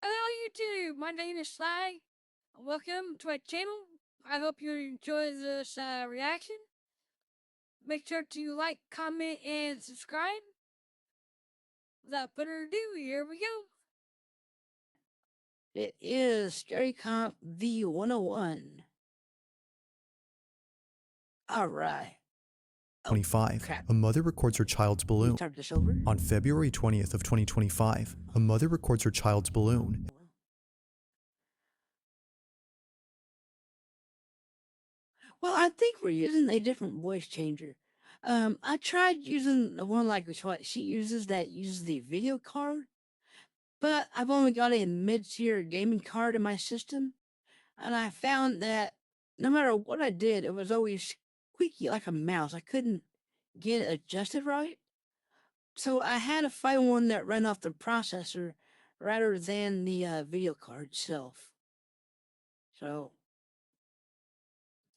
Hello YouTube, my name is Sly. Welcome to my channel. I hope you enjoy this reaction. Make sure to like, comment, and subscribe. Without further ado, here we go. It is Scary Comp V101. All right. 25, Crap. a mother records her child's balloon. Start this over. On February 20th of 2025, a mother records her child's balloon. Well, I think we're using a different voice changer. I tried using the one like what she uses that uses the video card, but I've only got a mid-tier gaming card in my system, and I found that no matter what I did, it was always squeaky like a mouse. I couldn't get it adjusted right. So I had to find one that ran off the processor rather than the video card itself. So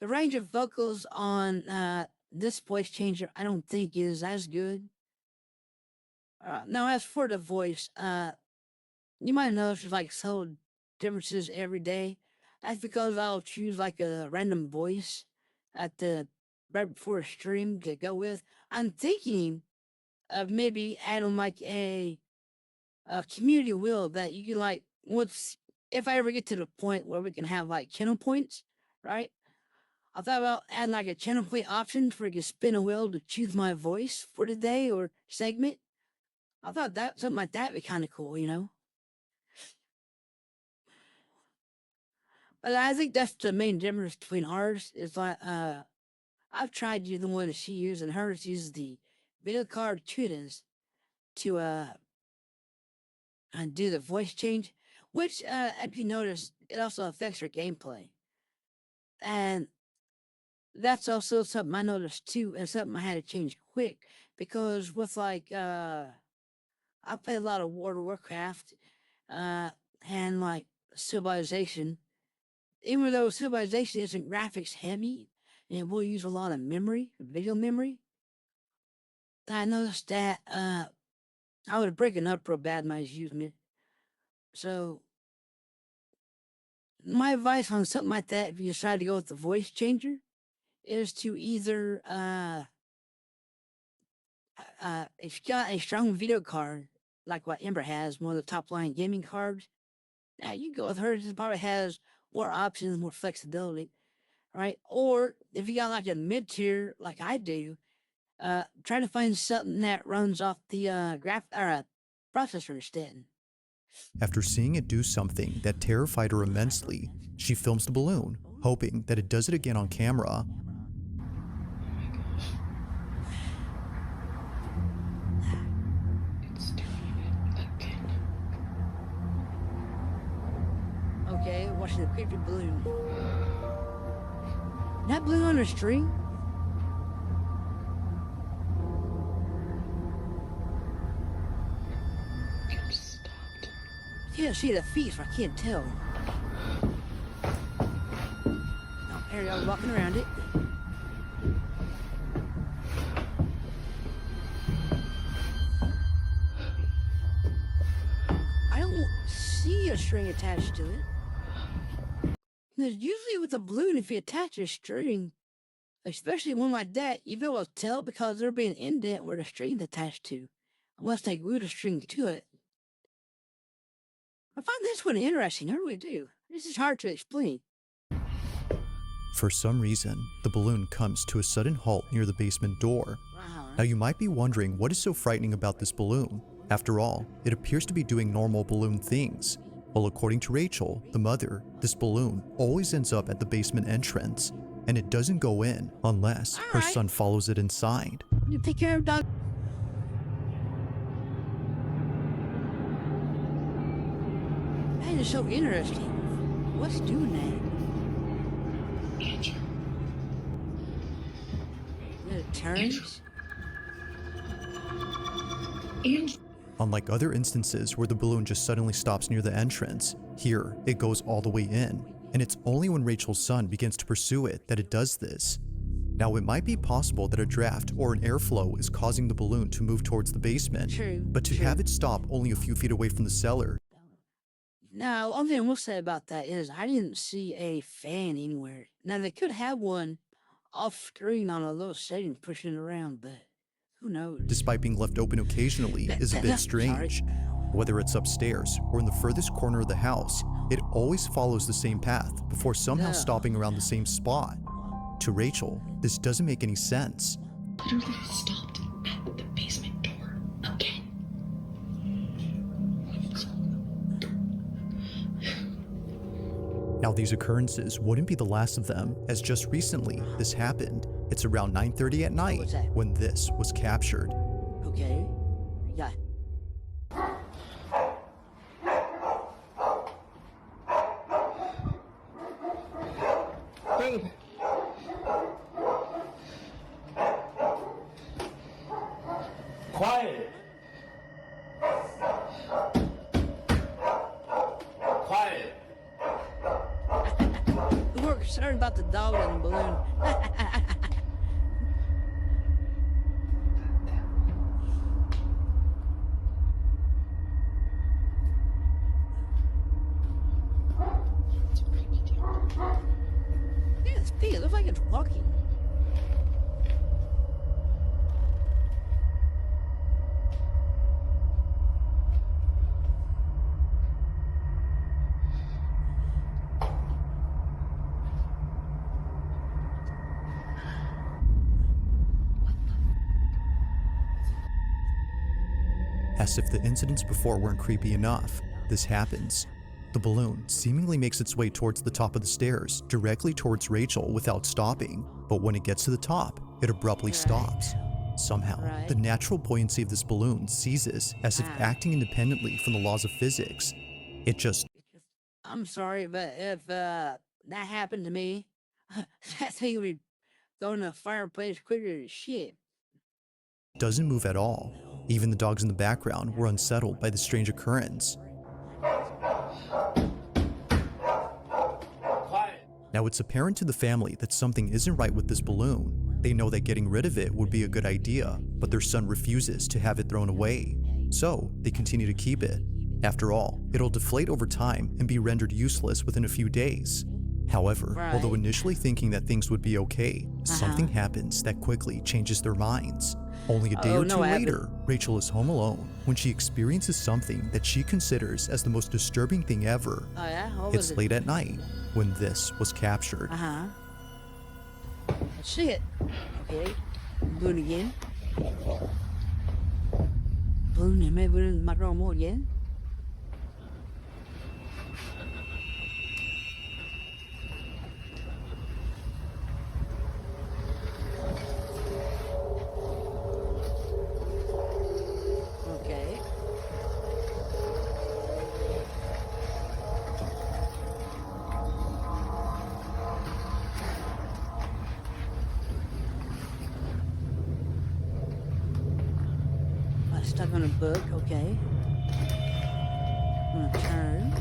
the range of vocals on this voice changer, I don't think is as good. Now, as for the voice, you might notice there's like subtle differences every day. That's because I'll choose like a random voice at the right before a stream to go with. I'm thinking of maybe adding like a community wheel that you can like once if I ever get to the point where we can have like channel points, right? I thought about adding like a channel point option where you can spin a wheel to choose my voice for the day or segment. I thought that something like that would be kind of cool, you know. But I think that's the main difference between ours. Is like I've tried using the one that she used, and hers uses the video card tutors to and do the voice change, which, if you notice, it also affects her gameplay. And that's also something I noticed too, and something I had to change quick because with like, I play a lot of World of Warcraft, and like Civilization. Even though Civilization isn't graphics heavy, and it will use a lot of memory, video memory, I noticed that I was breaking up real bad when I was using it. So my advice on something like that, if you decide to go with the voice changer, is to either if you got a strong video card like what Ember has, one of the top line gaming cards, you go with hers. It probably has more options, more flexibility, right? Or if you got like a mid tier like I do, try to find something that runs off the processor instead. After seeing it do something that terrified her immensely, she films the balloon, hoping that it does it again on camera. It's doing it again. Okay, watching the creepy balloon. That balloon on a string? It stopped. I can't see the feet, so I can't tell. Oh, there you go, walking around it. I don't see a string attached to it. Because usually with a balloon, if you attach a string, especially one like that, you'll be able to tell because there'll be an indent where the string's attached to, unless they glue the string to it. I find this one interesting, I really do. This is hard to explain. For some reason, the balloon comes to a sudden halt near the basement door. Wow. Now you might be wondering what is so frightening about this balloon. After all, it appears to be doing normal balloon things. Well, according to Rachel, the mother, this balloon always ends up at the basement entrance, and it doesn't go in unless her son follows it inside. You take care of dog. That is so interesting. What's doing that? Andrew. It turns. Andrew. Unlike other instances where the balloon just suddenly stops near the entrance, here it goes all the way in, and it's only when Rachel's son begins to pursue it that it does this. Now it might be possible that a draft or an airflow is causing the balloon to move towards the basement, True. but to have it stop only a few feet away from the cellar Now, one thing I will say about that is I didn't see a fan anywhere. Now, they could have one off screen on a little setting pushing it around, but who knows? despite being left open occasionally, is a bit strange. Whether it's upstairs or in the furthest corner of the house, it always follows the same path before somehow No. stopping around the same spot. To Rachel, this doesn't make any sense. Literally stopped at the basement door again. Now, these occurrences wouldn't be the last of them, as just recently this happened. It's around 9:30 at night What's that? when this was captured. Okay. Yeah. Babe. Quiet! Quiet! We were concerned about the dog and the balloon. It's a creepy dude. Yeah, it's big. It looks like it's walking. As if the incidents before weren't creepy enough, this happens. The balloon seemingly makes its way towards the top of the stairs, directly towards Rachel without stopping, but when it gets to the top, it abruptly stops. Somehow, Right. the natural buoyancy of this balloon seizes as if acting independently from the laws of physics. It just I'm sorry, but if that happened to me, that thing would go in the fireplace quicker than shit. doesn't move at all. Even the dogs in the background were unsettled by the strange occurrence. Quiet! Now, it's apparent to the family that something isn't right with this balloon. They know that getting rid of it would be a good idea, but their son refuses to have it thrown away. So, they continue to keep it. After all, it'll deflate over time and be rendered useless within a few days. However, although Right. initially thinking that things would be okay, something happens that quickly changes their minds. Only a day Oh, or no, two what happened? later, Rachel is home alone when she experiences something that she considers as the most disturbing thing ever. Oh yeah? What was It's it? late at night when this was captured. Uh-huh. Let's see it. Okay. Do it again. Balloon này mê balloon mặt rồng more again. Okay. Stuck on a book, okay. I'm gonna turn.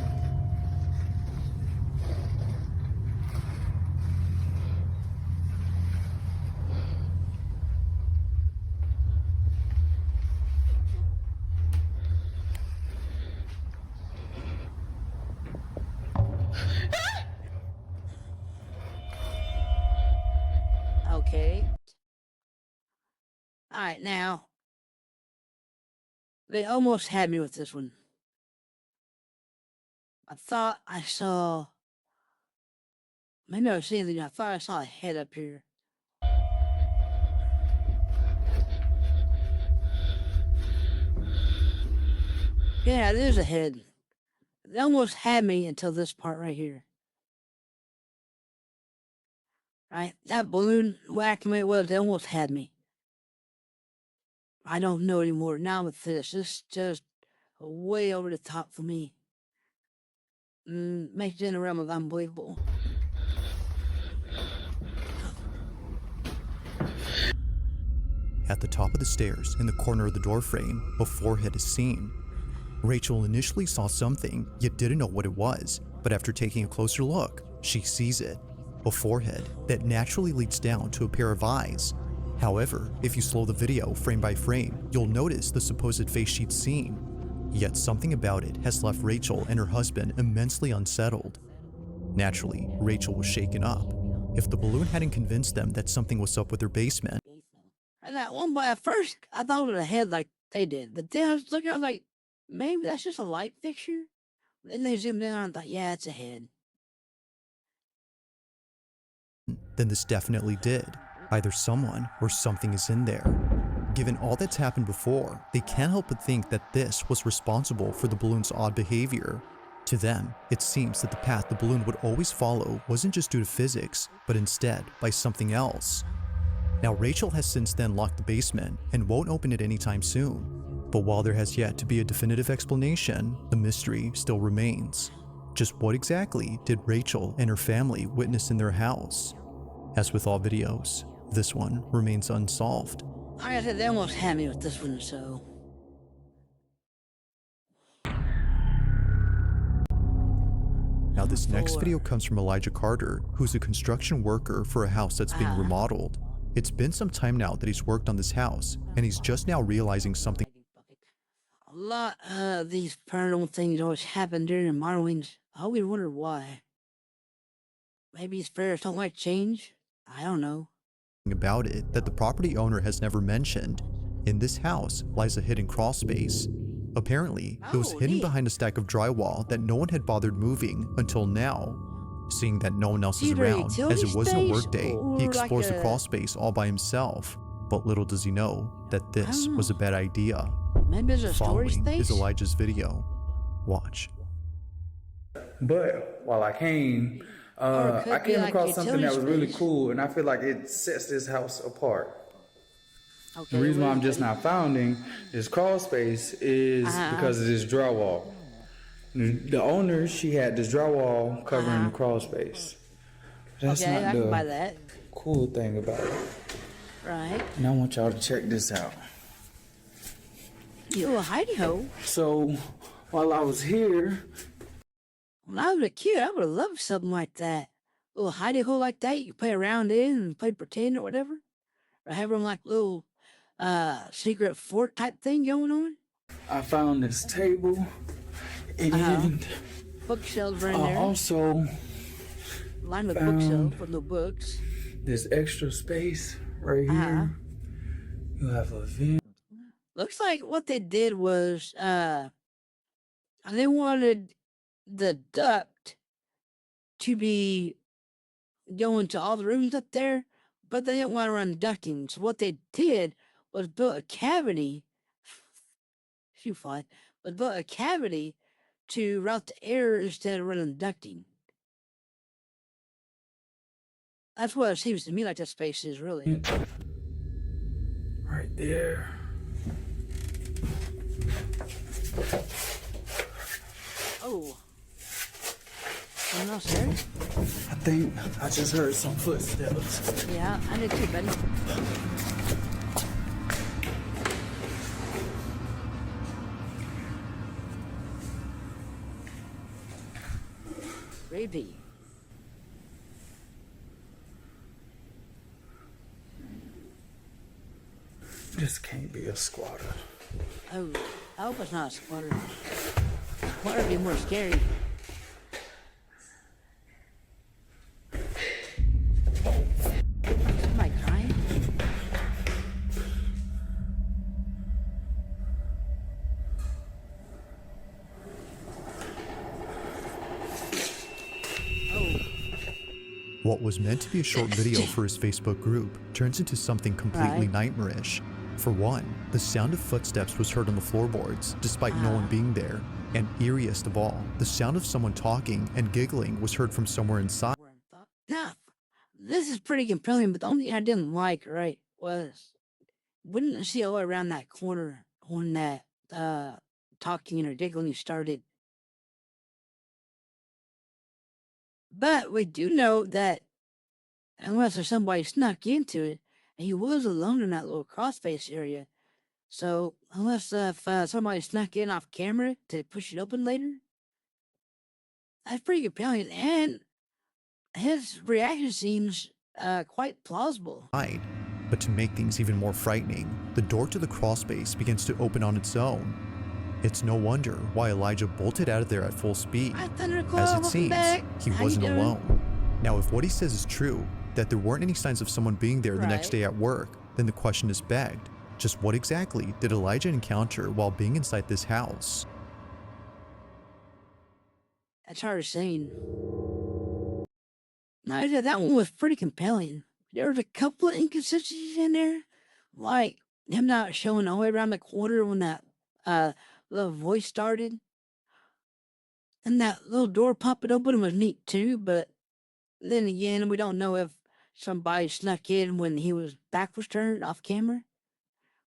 Okay. All right, now. They almost had me with this one. I thought I saw. Maybe I was seeing the. I thought I saw a head up here. Yeah, there's a head. They almost had me until this part right here. Right? That balloon whacking me, well, they almost had me. I don't know anymore. Now with this, it's just way over the top for me. Makes it in the realm of unbelievable. At the top of the stairs, in the corner of the doorframe, a forehead is seen. Rachel initially saw something, yet didn't know what it was, but after taking a closer look, she sees it. A forehead that naturally leads down to a pair of eyes. However, if you slow the video frame by frame, you'll notice the supposed face she'd seen. Yet something about it has left Rachel and her husband immensely unsettled. Naturally, Rachel was shaken up. If the balloon hadn't convinced them that something was up with their basement, And that one, but at first I thought it was a head like they did, but then I was looking, I was like, maybe that's just a light fixture. Then they zoomed in and I thought, yeah, it's a head. then this definitely did. Either someone or something is in there. Given all that's happened before, they can't help but think that this was responsible for the balloon's odd behavior. To them, it seems that the path the balloon would always follow wasn't just due to physics, but instead by something else. Now, Rachel has since then locked the basement and won't open it anytime soon. But while there has yet to be a definitive explanation, the mystery still remains. Just what exactly did Rachel and her family witness in their house? As with all videos, this one remains unsolved. Like I said, they almost had me with this one, so. Now, this next Four. video comes from Elijah Carter, who's a construction worker for a house that's being remodeled. It's been some time now that he's worked on this house, and he's just now realizing something. A lot of these paranormal things always happen during remodelings. I always wondered why. Maybe spirits don't like change? I don't know. About it that the property owner has never mentioned. In this house lies a hidden crawl space. Apparently, it was hidden neat. behind a stack of drywall that no one had bothered moving until now. Seeing that no one else is Either a around, as utility it wasn't a space workday, or he like explores the a- crawl space all by himself. But little does he know that this don't was a know. bad idea. Maybe it's a storage Following space? is Elijah's video. Watch. But while I came, Or it could I be came like across something that was utility really space. cool, and I feel like it sets this house apart. Okay, The reason why what I'm is just it? now finding this crawl space is because of this drywall. The owner, she had this drywall covering the crawl space. That's Okay, I not can buy the that. cool thing about it. Right. And I want y'all to check this out. You little hidey hole. So while I was here, When I was a kid, I would have loved something like that. A little hidey hole like that. You play around in and play pretend or whatever. Or have them like little secret fort type thing going on. I found this table, and Bookshelves are in I there. also Lined with found- bookshelves with no books. this extra space right here. You have a vent. Looks like what they did was they wanted the duct to be going to all the rooms up there, but they didn't want to run ducting. So what they did was build a cavity. Shoot, fine. Was built a cavity to route the air instead of running ducting. That's what it seems to me like that space is really. Right there. Oh. Something else there? I think I just heard some footsteps. Yeah, I did too, buddy. Maybe. This can't be a squatter. Oh, I hope it's not a squatter. Squatter would be more scary. Somebody crying? Oh, What was meant to be a short video for his Facebook group turns into something completely Right. nightmarish. For one, the sound of footsteps was heard on the floorboards, despite no one being there. And eeriest of all, the sound of someone talking and giggling was heard from somewhere inside. now, this is pretty compelling, but the only thing I didn't like, right, was wouldn't see all around that corner when that talking or giggling started. But we do know that unless there's somebody snuck into it, and he was alone in that little crossface area. So unless if somebody snuck in off camera to push it open later, that's pretty compelling. And his reaction seems quite plausible. But to make things even more frightening, the door to the crawl space begins to open on its own. It's no wonder why Elijah bolted out of there at full speed. Hi, Thunderclaw, As it welcome seems, back. he How you wasn't doing? alone. Now, if what he says is true, that there weren't any signs of someone being there the next Right. day at work, then the question is begged. Just what exactly did Elijah encounter while being inside this house? That's hard to say. No, yeah, that one was pretty compelling. There was a couple of inconsistencies in there, like him not showing all the way around the corner when that little voice started, and that little door popping open was neat too. But then again, we don't know if somebody snuck in when his back was turned off camera.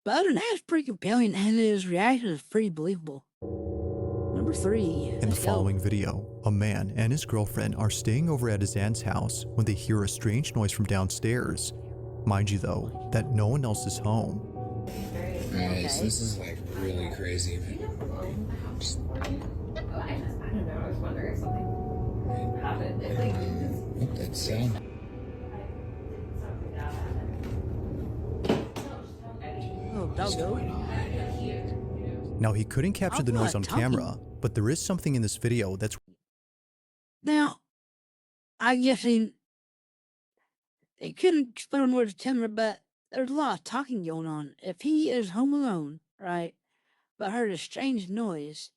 But other than that, it's pretty compelling, and his reaction is pretty believable. Number 3. In the Let's go. following video, a man and his girlfriend are staying over at his aunt's house when they hear a strange noise from downstairs. Mind you though, that no one else is home. Alright, so this is like really crazy. I don't know. I was wondering if something happened. What that sound? Oh, doggo. Now, he couldn't capture the I'm noise not on camera, but there is something in this video that's Now, I guess they couldn't explain words to camera, but there's a lot of talking going on. If he is home alone, right, but heard a strange noise,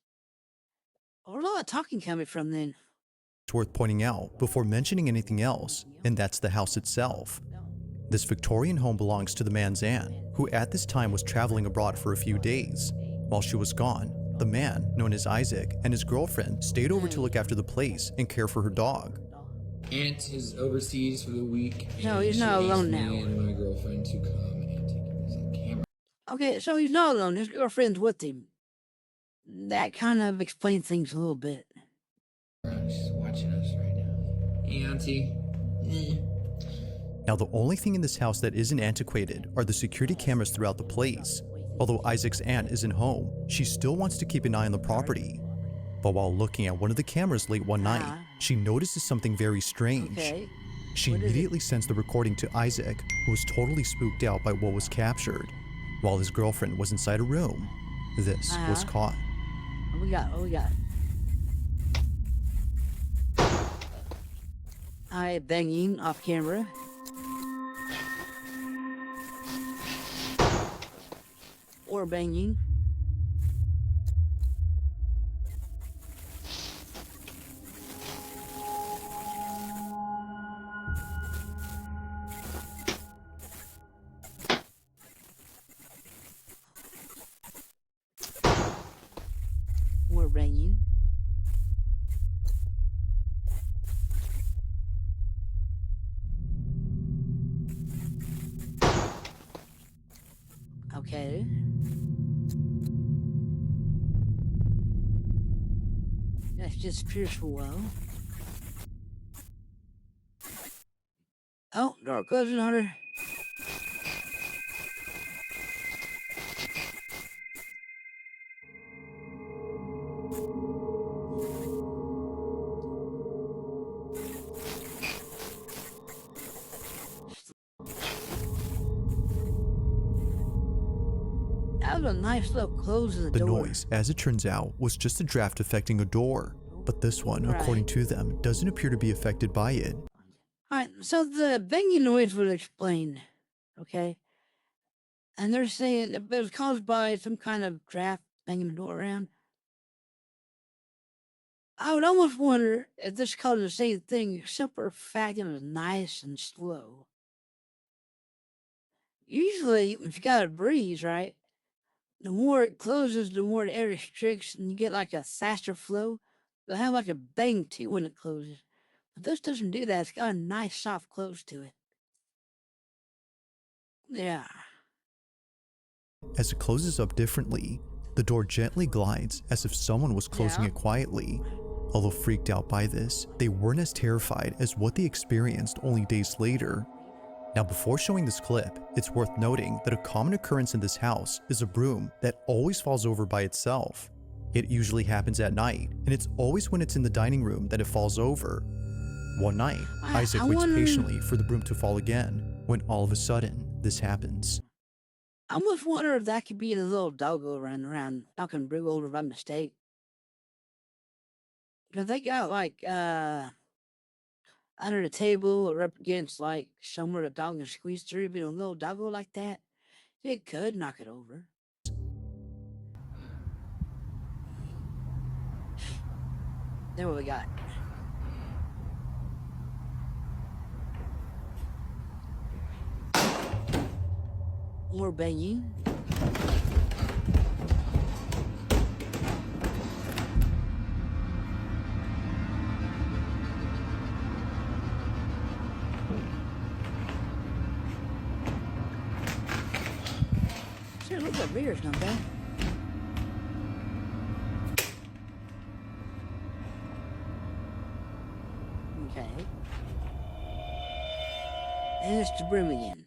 there's a lot of talking coming from then. worth pointing out before mentioning anything else, and that's the house itself. This Victorian home belongs to the man's aunt, who at this time was traveling abroad for a few days. While she was gone, the man, known as Isaac, and his girlfriend stayed over to look after the place and care for her dog. Aunt is overseas for the week. No, and he's she not asked alone me now. and my girlfriend to come and take pictures of the camera. Okay, so he's not alone. His girlfriend's with him. That kind of explains things a little bit. She's watching us right now. Hey, Auntie. Now, the only thing in this house that isn't antiquated are the security cameras throughout the place. Although Isaac's aunt isn't home, she still wants to keep an eye on the property. But while looking at one of the cameras late one night, she notices something very strange. Okay. She What is it? immediately sends the recording to Isaac, who was totally spooked out by what was captured. While his girlfriend was inside a room, this was caught. What we got? What we got? I banging off camera. Or banging. Or banging. Okay. That's just pierced for a while. Oh, door closing on her. That was a nice little close of the The door. noise, as it turns out, was just a draft affecting a door. But this one, according to them, doesn't appear to be affected by it. Alright, so the banging noise was explained, okay? And they're saying it was caused by some kind of draft banging the door around. I would almost wonder if this caused the same thing, except for the fact it was nice and slow. Usually, if you got a breeze, right, the more it closes, the more the air restricts, and you get like a faster flow. It'll have like a bang too when it closes. But this doesn't do that. It's got a nice soft close to it. Yeah. As it closes up differently, the door gently glides as if someone was closing it quietly. Although freaked out by this, they weren't as terrified as what they experienced only days later. Now, before showing this clip, it's worth noting that a common occurrence in this house is a broom that always falls over by itself. It usually happens at night, and it's always when it's in the dining room that it falls over. One night, Isaac waits patiently for the broom to fall again, when all of a sudden, this happens. I almost wonder if that could be the little doggo running around knocking Brew over by mistake. Because they got like under the table or up against like somewhere the dog can squeeze through, but a little doggo like that, it could knock it over. Then what we got? More banging. Sure, look at beer's not bad. Okay. And it's the broom again.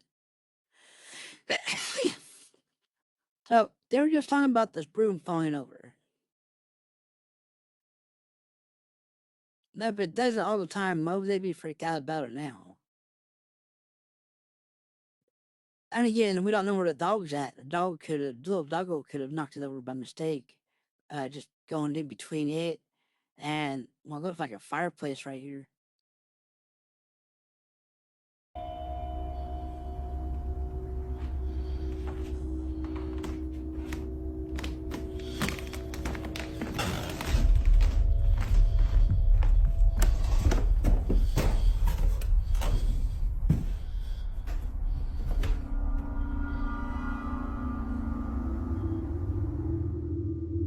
So they were just talking about this broom falling over. No, but it does it all the time. Mo, they'd be freaked out about it now. And again, we don't know where the dog's at. The little doggo could have knocked it over by mistake. Just going in between it and, well, it looks like a fireplace right here.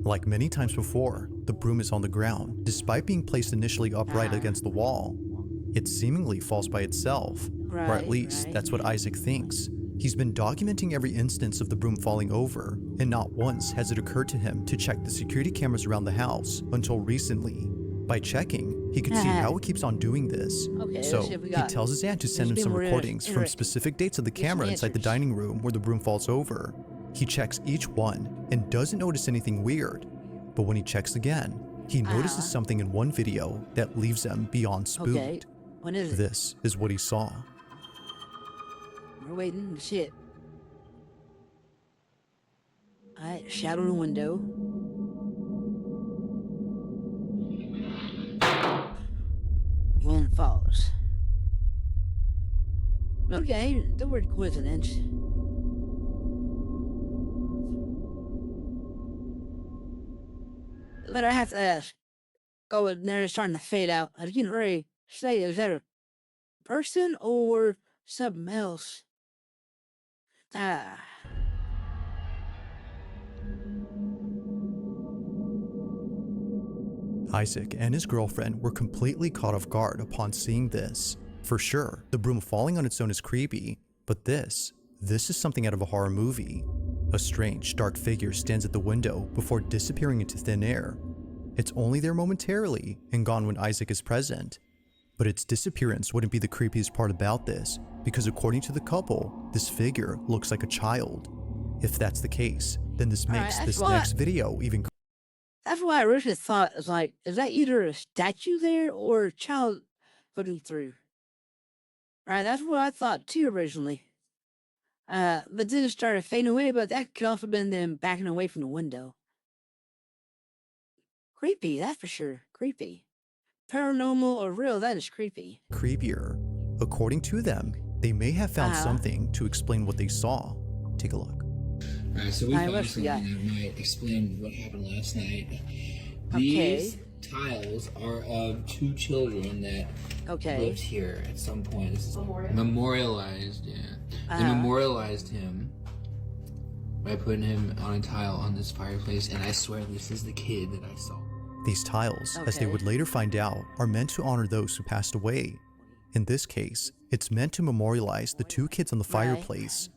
Like many times before, the broom is on the ground. Despite being placed initially upright against the wall, it seemingly falls by itself. Or at least, that's what Isaac thinks. He's been documenting every instance of the broom falling over, and not once has it occurred to him to check the security cameras around the house until recently. By checking, he could see how it keeps on doing this. So he tells his aunt to send him some recordings from specific dates of the camera inside the dining room where the broom falls over. He checks each one and doesn't notice anything weird, but when he checks again, he notices something in one video that leaves him beyond spooked. Okay. When is it? This is what he saw. We're waiting to see it. Alright, shadow in the window. One falls. Okay, the word coincidence. But I have to ask. Oh, and they're starting to fade out. I didn't really say, is that a person or something else? Ah. Isaac and his girlfriend were completely caught off guard upon seeing this. For sure, the broom falling on its own is creepy, but this is something out of a horror movie. A strange, dark figure stands at the window before disappearing into thin air. It's only there momentarily and gone when Isaac is present. But its disappearance wouldn't be the creepiest part about this, because according to the couple, this figure looks like a child. If that's the case, then this makes this next video even creepier. That's why I originally thought, is like, is that either a statue there or a child looking through? Right, that's what I thought too originally. But then it started fading away, but that could also have been them backing away from the window. Creepy, that's for sure. Creepy. Paranormal or real, that is creepy. Creepier. According to them, they may have found something to explain what they saw. Take a look. Alright, so we found something that might explain what happened last night. These tiles are of two children that lived here at some point. This is memorialized, They memorialized him by putting him on a tile on this fireplace, and I swear this is the kid that I saw. These tiles, as they would later find out, are meant to honor those who passed away. In this case, it's meant to memorialize the two kids on the fireplace.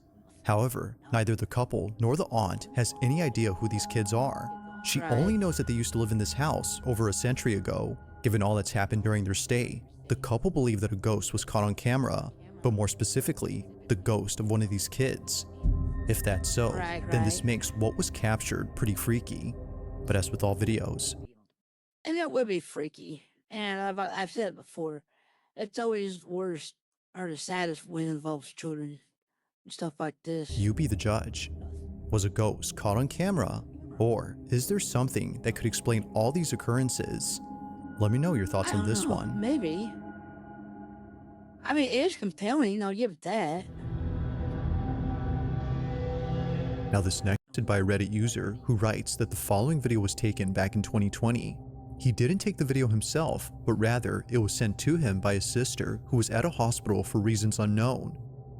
However, neither the couple nor the aunt has any idea who these kids are. She only knows that they used to live in this house over a century ago. Given all that's happened during their stay, the couple believe that a ghost was caught on camera, but more specifically, the ghost of one of these kids. If that's so, then this makes what was captured pretty freaky. But as with all videos, and that would be freaky. And I've said it before, it's always worst or the saddest when it involves children and stuff like this. you be the judge. Was a ghost caught on camera? Or is there something that could explain all these occurrences? Let me know your thoughts on this one. Maybe. I mean, it is compelling, I'll give it that. Now this next is by a Reddit user who writes that the following video was taken back in 2020. He didn't take the video himself, but rather it was sent to him by his sister who was at a hospital for reasons unknown.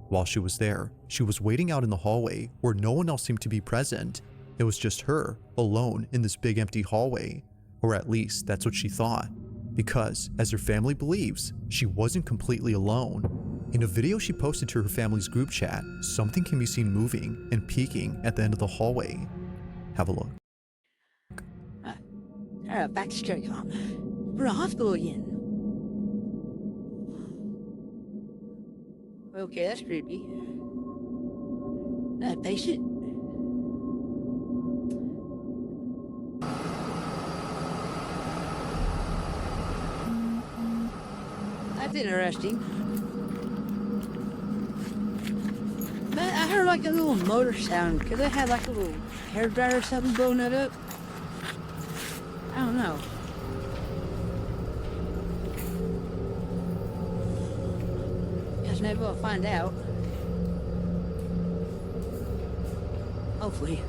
While she was there, she was waiting out in the hallway where no one else seemed to be present. It was just her, alone in this big empty hallway. Or at least that's what she thought. Because, as her family believes, she wasn't completely alone. In a video she posted to her family's group chat, something can be seen moving and peeking at the end of the hallway. Have a look. Alright, back to straight on. We're in a hospital again. Okay, that's creepy. That patient? That's interesting. But I heard like a little motor sound. Could they have like a little hairdryer or something blowing it up? I don't know. Guess maybe we'll find out. Hopefully.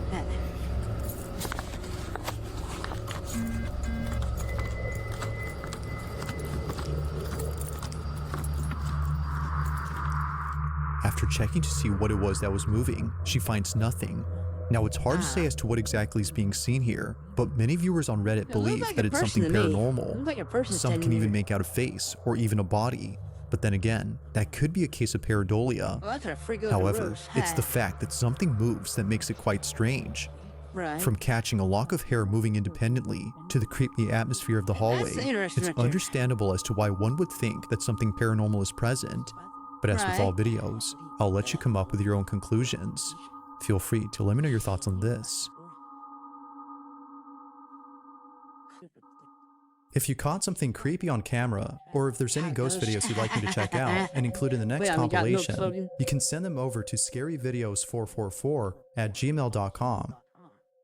After checking to see what it was that was moving, she finds nothing. Now it's hard to say as to what exactly is being seen here, but many viewers on Reddit believe that it's something paranormal. Some can even make out a face or even a body. But then again, that could be a case of pareidolia. However, it's the fact that something moves that makes it quite strange. From catching a lock of hair moving independently to the creepy atmosphere of the hallway, it's understandable as to why one would think that something paranormal is present. But as with all videos, I'll let you come up with your own conclusions. Feel free to let me know your thoughts on this. If you caught something creepy on camera, or if there's any ghost videos you'd like me to check out and include in the next compilation, you can send them over to scaryvideos444@gmail.com.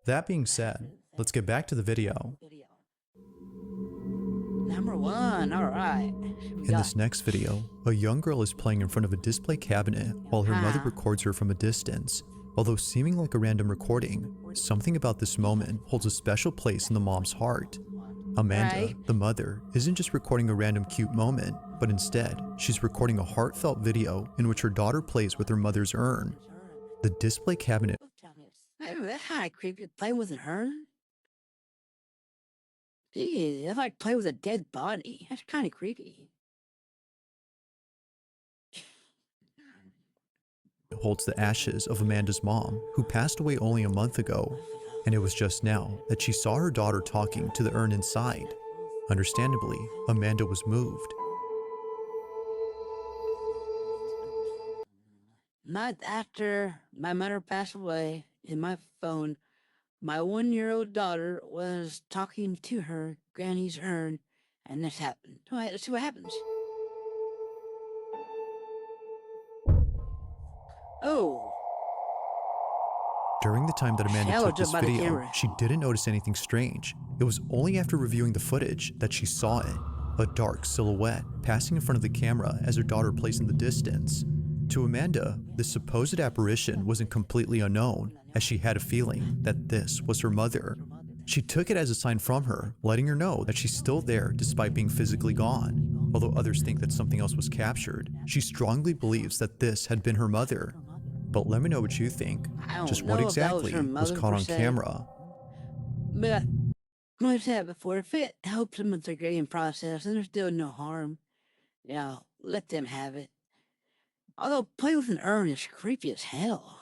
That being said, let's get back to the video. Number one, alright. In this next video, a young girl is playing in front of a display cabinet while her mother records her from a distance. Although seeming like a random recording, something about this moment holds a special place in the mom's heart. Amanda, the mother, isn't just recording a random cute moment, but instead, she's recording a heartfelt video in which her daughter plays with her mother's urn. The display cabinet. That's kind of creepy. Play with an urn? Gee, that's like play with a dead body. That's kind of creepy. Holds the ashes of Amanda's mom, who passed away only a month ago, and it was just now that she saw her daughter talking to the urn inside. Understandably, Amanda was moved. Month after my mother passed away, in my phone, my 1-year-old daughter was talking to her granny's urn, and this happened. All right, let's see what happens. Oh. During the time that Amanda took this video, she didn't notice anything strange. It was only after reviewing the footage that she saw it, a dark silhouette passing in front of the camera as her daughter plays in the distance. To Amanda, this supposed apparition wasn't completely unknown, as she had a feeling that this was her mother. She took it as a sign from her, letting her know that she's still there despite being physically gone. Although others think that something else was captured, she strongly believes that this had been her mother. But let me know what you think. Just what exactly was caught on camera? But, like I said before, if it helps them with their grading process and there's still no harm, let them have it. Although play with an urn is creepy as hell.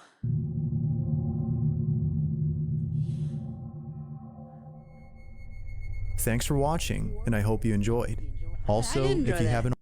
Thanks for watching, and I hope you enjoyed. Also, if you haven't